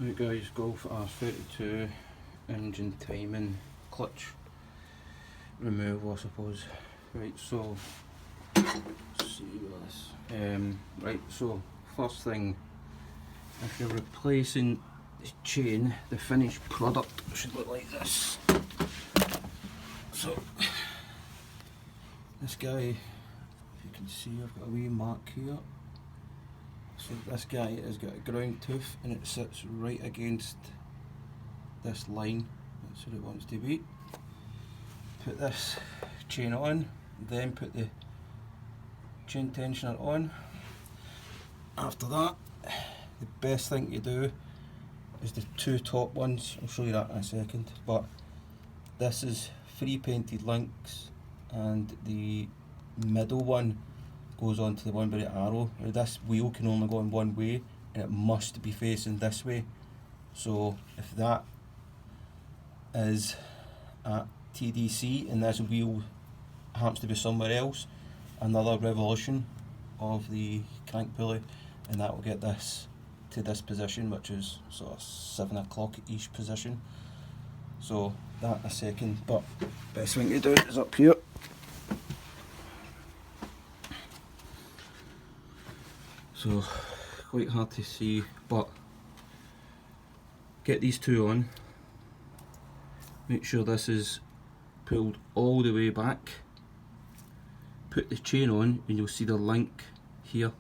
Right guys, Golf R32 engine timing clutch removal, I suppose. Right, so let's see this. Right, so first thing, if you're replacing the chain, the finished product should look like this. So this guy, if you can see, I've got a wee mark here. So this guy has got a ground tooth and it sits right against this line. That's where it wants to be. Put this chain on, then put the chain tensioner on. After that, the best thing to do is the two top ones. I'll show you that in a second. But this is 3 painted links and the middle one goes on to the one with the arrow. Now this wheel can only go in one way and it must be facing this way. So if that is at TDC and this wheel happens to be somewhere else, another revolution of the crank pulley, and that will get this to this position, which is sort of 7 o'clock each position. So that a second, but best thing to do is up here. So quite hard to see, but get these two on. Make sure this is pulled all the way back. Put the chain on and you'll see the link here.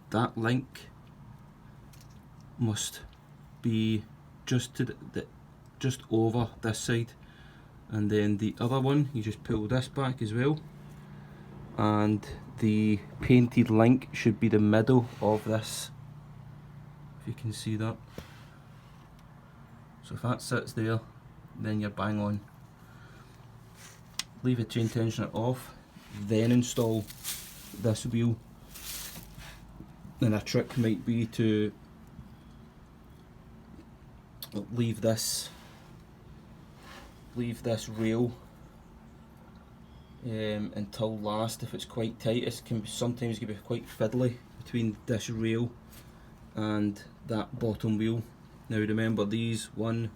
That link must be just to just over this side, and then the other one you just pull this back as well, and the painted link should be the middle of this, if you can see that. So if that sits there, then you're bang on. Leave the chain tensioner off, then install this wheel. And a trick might be to leave this rail until last. If it's quite tight, it can sometimes be quite fiddly between this rail and that bottom wheel. Now remember, these 1,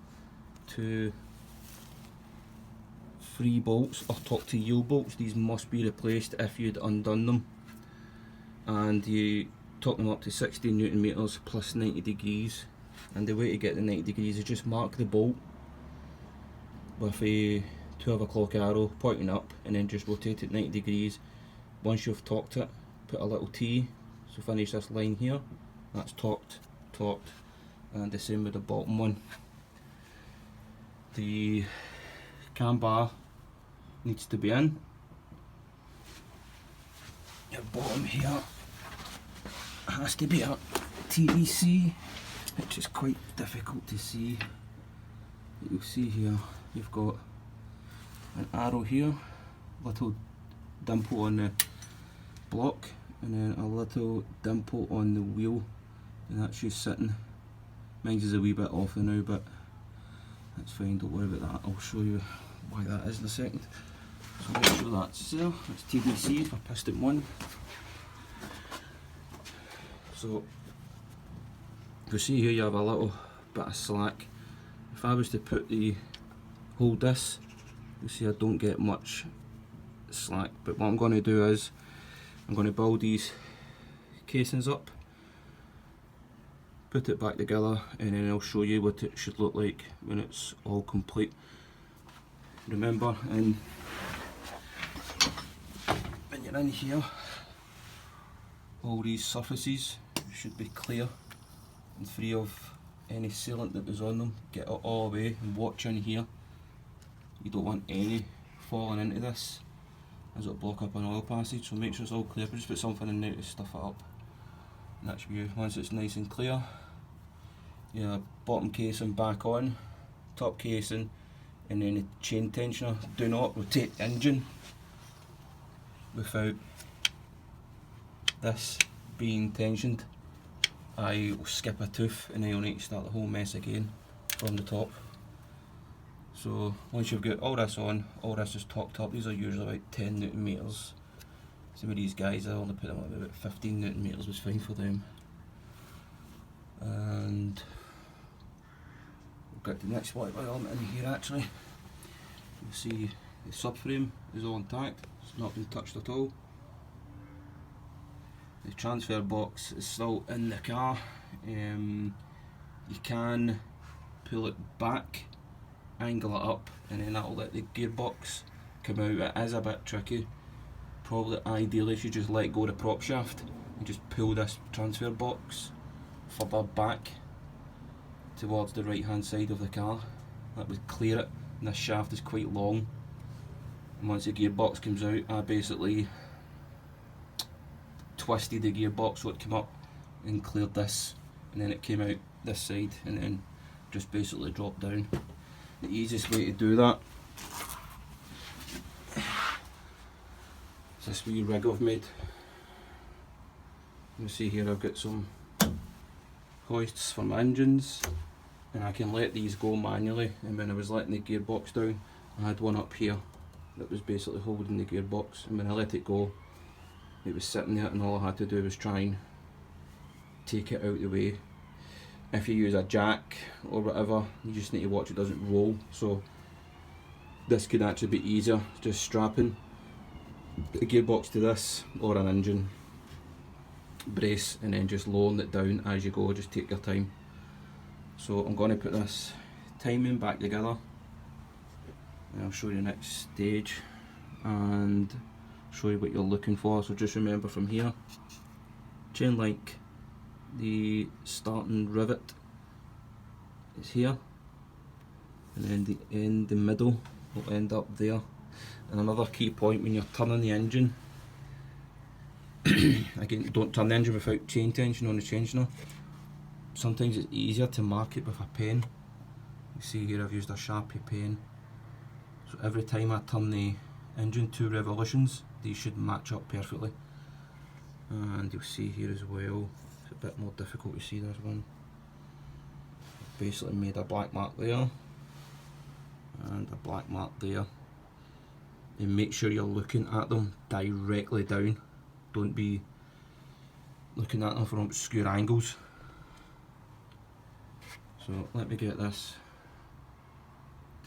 2, 3 bolts are top to heel bolts. These must be replaced if you'd undone them, and you torque them up to 16 Newton meters plus 90 degrees. And the way to get the 90 degrees is just mark the bolt with a 12 o'clock arrow pointing up, and then just rotate it 90 degrees. Once you've torqued it, put a little T, so finish this line here, that's torqued, and the same with the bottom one. The cam bar needs to be in. Your bottom here has to be at TDC, which is quite difficult to see. You'll see here, you've got an arrow here, little dimple on the block, and then a little dimple on the wheel, and that's just sitting. Mine's is a wee bit off now, but that's fine, don't worry about that. I'll show you why that is in a second. So make sure that's there, that's TDC for piston 1. So you see here you have a little bit of slack. If I was to hold this, you see I don't get much slack, but what I'm going to do is I'm going to build these casings up, put it back together, and then I'll show you what it should look like when it's all complete. Remember, and when you're in here, all these surfaces should be clear and free of any sealant that was on them. Get it all away and watch in here. You don't want any falling into this, as it'll block up an oil passage, so make sure it's all clear. But just put something in there to stuff it up, and that's you. Once it's nice and clear, your bottom casing back on, top casing, and then the chain tensioner. Do not rotate the engine without this being tensioned. I will skip a tooth and then you'll need to start the whole mess again from the top. So once you've got all this on, all this is torqued up. These are usually about 10 Newton meters. Some of these guys, I only put them at about 15 Newton meters, was fine for them. And I've got the next white element in here actually. You see the subframe is all intact, it's not been touched at all. The transfer box is still in the car. You can pull it back, angle it up, and then that'll let the gearbox come out. It is a bit tricky. Probably ideally you should just let go of the prop shaft and just pull this transfer box further back towards the right hand side of the car. That would clear it, and this shaft is quite long. And once the gearbox comes out, I basically twisted the gearbox so it came up and cleared this, and then it came out this side and then just basically dropped down. The easiest way to do that is this wee rig I've made. You see here I've got some hoists for my engines, and I can let these go manually, and when I was letting the gearbox down I had one up here that was basically holding the gearbox, and when I let it go it was sitting there, and all I had to do was try and take it out the way. If you use a jack or whatever, you just need to watch it doesn't roll, so this could actually be easier, just strapping the gearbox to this or an engine brace and then just lowering it down as you go, just take your time. So I'm going to put this timing back together and I'll show you the next stage and show you what you're looking for. So just remember from here, chain link, the starting rivet is here, and then the middle will end up there. And another key point when you're turning the engine, again, don't turn the engine without chain tension on the tensioner. Sometimes it's easier to mark it with a pen. You see here I've used a Sharpie pen, so every time I turn the engine 2 revolutions, these should match up perfectly. And you'll see here as well, it's a bit more difficult to see this one. I've basically made a black mark there and a black mark there. And make sure you're looking at them directly down. Don't be looking at them from obscure angles. So let me get this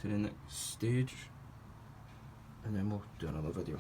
to the next stage and then we'll do another video.